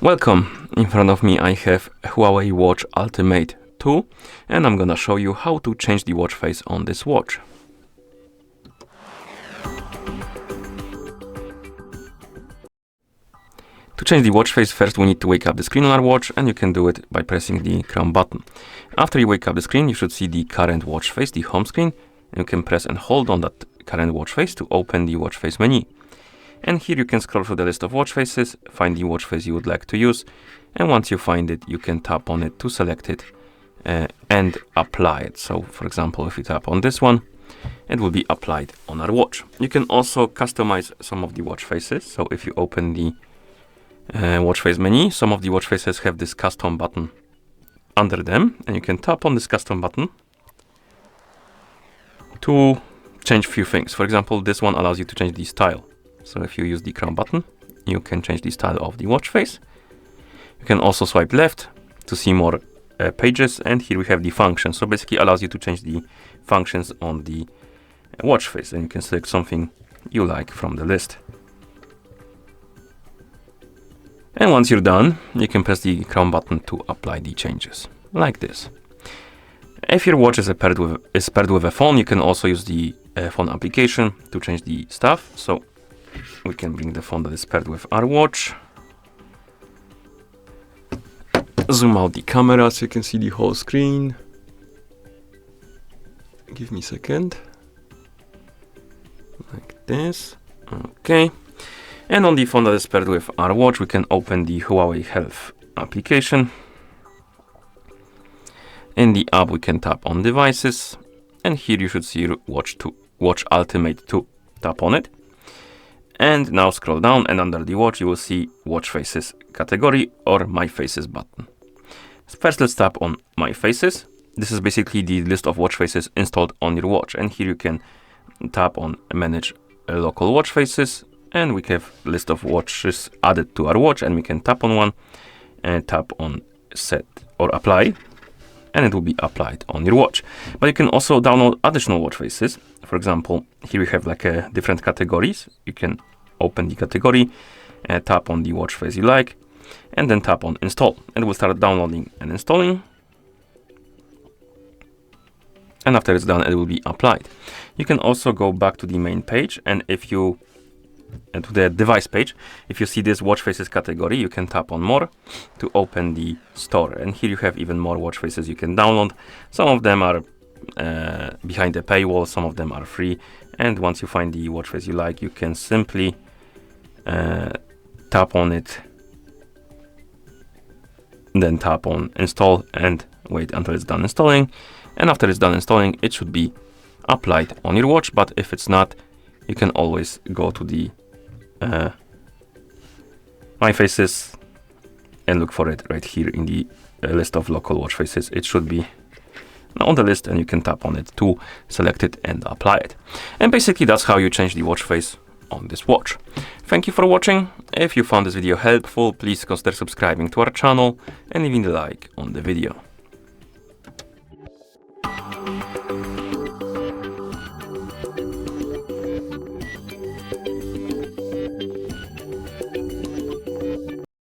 Welcome! In front of me I have Huawei Watch Ultimate 2 and I'm gonna show you how to change the watch face on this watch. To change the watch face, first we need to wake up the screen on our watch, and you can do it by pressing the crown button. After you wake up the screen, you should see the current watch face, the home screen, and you can press and hold on that current watch face to open the watch face menu. And here you can scroll through the list of watch faces, find the watch face you would like to use, and once you find it, you can tap on it to select it and apply it. So for example, if you tap on this one, it will be applied on our watch. You can also customize some of the watch faces. So if you open the watch face menu, some of the watch faces have this custom button under them, and you can tap on this custom button to change a few things. For example, this one allows you to change the style. So if you use the crown button, you can change the style of the watch face. You can also swipe left to see more pages, and here we have the functions. So basically allows you to change the functions on the watch face, and you can select something you like from the list. And once you're done, you can press the crown button to apply the changes, like this. If your watch is paired with a phone, you can also use the phone application to change the stuff. So we can bring the phone that is paired with our watch. Zoom out the camera so you can see the whole screen. Give me a second. Like this. Okay. And on the phone that is paired with our watch, we can open the Huawei Health application. In the app, we can tap on devices, and here you should see Watch Ultimate 2. Tap on it. And now scroll down, and under the watch, you will see Watch Faces category or My Faces button. First, let's tap on My Faces. This is basically the list of watch faces installed on your watch, and here you can tap on Manage Local Watch Faces. And we have a list of watches added to our watch, and we can tap on one and tap on Set or Apply, and it will be applied on your watch. But you can also download additional watch faces. For example, here we have like different categories. You can open the category, tap on the watch face you like, and then tap on Install, and it will start downloading and installing. And after it's done, it will be applied. You can also go back to the main page, and if you to the device page, if you see this watch faces category, you can tap on More to open the store, and here you have even more watch faces you can download. Some of them are behind the paywall, some of them are free, and once you find the watch face you like, you can simply tap on it, then tap on Install and wait until it's done installing. And after it's done installing, it should be applied on your watch. But if it's not, you can always go to the My Faces and look for it right here in the list of local watch faces. It should be on the list, and you can tap on it to select it and apply it. And basically that's how you change the watch face on this watch. Thank you for watching. If you found this video helpful, please consider subscribing to our channel and leaving a like on the video.